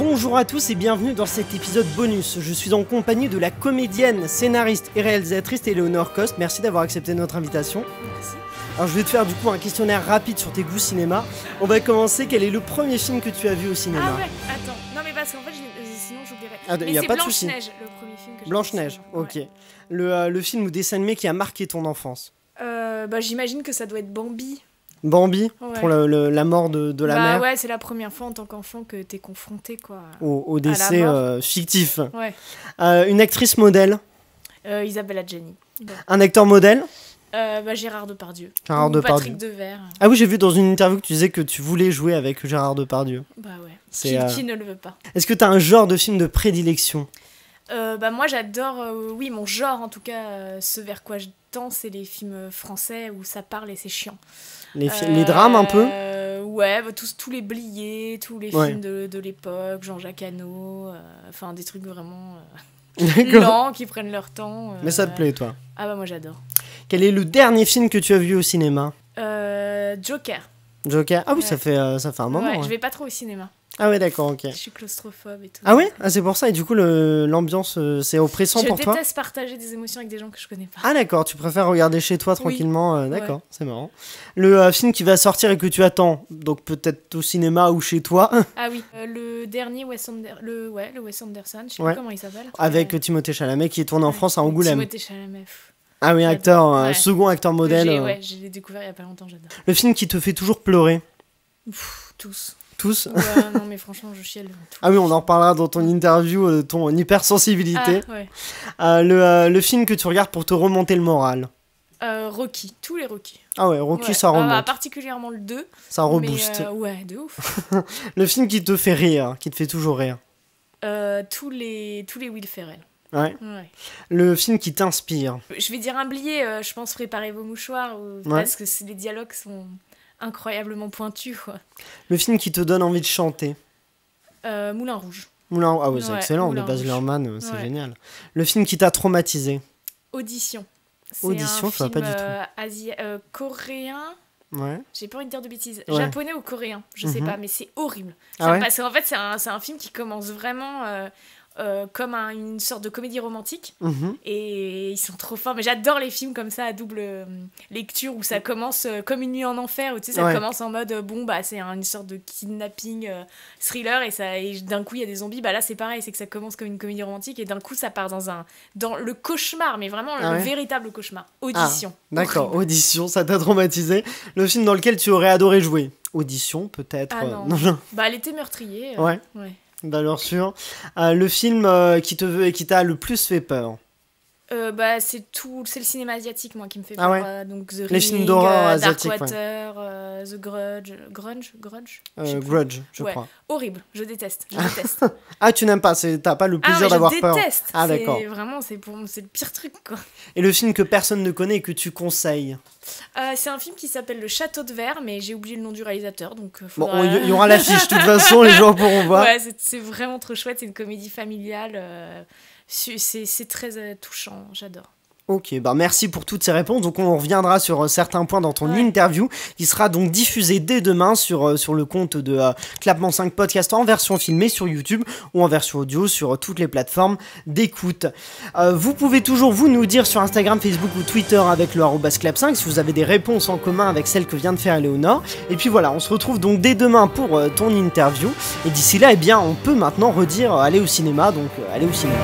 Bonjour à tous et bienvenue dans cet épisode bonus. Je suis en compagnie de la comédienne, scénariste et réalisatrice Éléonore Coste. Merci d'avoir accepté notre invitation. Merci. Alors je vais te faire du coup un questionnaire rapide sur tes goûts cinéma. On va commencer, quel est le premier film que tu as vu au cinéma? Ah ouais, attends. Non mais parce qu'en fait, sinon j'oublierais. Ah, mais y a c'est pas de souci. Blanche-Neige, le premier film que j'ai vu. Blanche-Neige, ok. Ouais. Le film ou dessin animé qui a marqué ton enfance? Bah j'imagine que ça doit être Bambi. Bambi, Ouais. pour la mort de la mère, Ouais, c'est la première fois en tant qu'enfant que t'es confronté quoi. au décès mort. fictif. Ouais. Une actrice modèle? Isabelle Adjani. Bon. Un acteur modèle? Gérard Depardieu. Gérard Ou Depardieu. Patrick Devers. Ah oui, j'ai vu dans une interview que tu disais que tu voulais jouer avec Gérard Depardieu. Bah ouais. C'est, Qui ne le veut pas? Est-ce que t'as un genre de film de prédilection? Moi j'adore, oui mon genre en tout cas, ce vers quoi je tends c'est les films français où ça parle et c'est chiant. Les drames un peu? Ouais, tous les Bliés, tous les Ouais. films de l'époque, Jean-Jacques Hano, enfin des trucs vraiment D'accord. lents qui prennent leur temps. Mais ça te plaît toi? Ah bah moi j'adore. Quel est le dernier film que tu as vu au cinéma? Joker. Joker? Ah oui, Ouais. ça fait un moment. Ouais, Ouais. je vais pas trop au cinéma. Ah ouais, d'accord, ok. Je suis claustrophobe et tout. Ah ouais? Ah, c'est pour ça, et du coup l'ambiance c'est oppressant Je pour toi? déteste partager des émotions avec des gens que je connais pas. Ah d'accord, tu préfères regarder chez toi Oui. tranquillement, d'accord, c'est marrant. Le film qui va sortir et que tu attends, donc peut-être au cinéma ou chez toi, Ah oui, le dernier Wes Anderson, je sais Ouais. plus comment il s'appelle. avec Timothée Chalamet qui tourne en France à Angoulême. Timothée Chalamet. Pff. Ah oui, J'adore. acteur, Ouais. second acteur modèle. Je l'ai découvert il y a pas longtemps, j'adore. Le film qui te fait toujours pleurer? Tous. Tous? Ouais, non mais franchement, je chiale devant tout. Ah oui, on en reparlera dans ton interview, ton hypersensibilité. Ah, ouais. Le film que tu regardes pour te remonter le moral? Rocky, tous les Rocky. Ah ouais, Rocky, Ouais. ça remonte, Particulièrement le 2. ça rebooste. Mais, ouais, de ouf. Le film qui te fait rire, qui te fait toujours rire? Tous les Will Ferrell. Ouais. Ouais. Le film qui t'inspire? Je vais dire un Blié, je pense préparez vos mouchoirs, parce que les dialogues sont incroyablement pointus. Quoi. Le film qui te donne envie de chanter? Moulin Rouge. Ah oui, c'est Ouais, excellent, de Moulin Baz Rouge. Luhrmann, c'est Ouais. génial. Le film qui t'a traumatisé? Audition. C'est Audition, un je vois film pas du coréen. Ouais. J'ai pas envie de dire de bêtises. Ouais. Japonais ou coréen, je sais Mhm. pas, mais c'est horrible. Ah ouais? Parce qu'en fait, c'est un film qui commence vraiment comme une sorte de comédie romantique. Mhm. Et ils sont trop forts. Mais j'adore les films comme ça à double lecture où ça commence comme Une nuit en enfer, où tu sais, ça Ouais. commence en mode c'est une sorte de kidnapping thriller et d'un coup il y a des zombies. Bah là c'est pareil, c'est que ça commence comme une comédie romantique et d'un coup ça part dans le cauchemar, mais vraiment Ah le ouais? véritable cauchemar. Audition. D'accord, Horrible. Audition, ça t'a traumatisé. Le film dans lequel tu aurais adoré jouer? Audition, peut-être. Ah non. Bah l'été meurtrier. Ouais. Ouais. Valeur sûre. Le film qui qui t'a le plus fait peur? C'est le cinéma asiatique moi qui me fait Ah peur. ouais? Donc The Les Ring, films d'horreur asiatiques, Darkwater, The Grudge. Je sais plus. Grudge, je Ouais. crois. Horrible, je déteste. Je déteste. Ah, tu n'aimes pas, t'as pas le Ah, plaisir mais d'avoir je peur. déteste. Ah, d'accord. Vraiment, c'est le pire truc, quoi. Et le film que personne ne connaît et que tu conseilles? C'est un film qui s'appelle Le Château de Verre, mais j'ai oublié le nom du réalisateur, donc Bon, faudra... il y aura l'affiche, de toute façon, les gens pourront voir. Ouais, c'est vraiment trop chouette, c'est une comédie familiale. C'est très touchant, j'adore. Ok, bah merci pour toutes ces réponses. Donc on reviendra sur certains points dans ton interview qui sera donc diffusée dès demain sur le compte de Clapement 5 Podcast en version filmée sur YouTube ou en version audio sur toutes les plateformes d'écoute. Vous pouvez toujours nous dire sur Instagram, Facebook ou Twitter avec le @clap5 si vous avez des réponses en commun avec celle que vient de faire Éléonore. Et puis voilà, on se retrouve donc dès demain pour ton interview. Et d'ici là, eh bien, on peut maintenant redire aller au cinéma, donc allez au cinéma.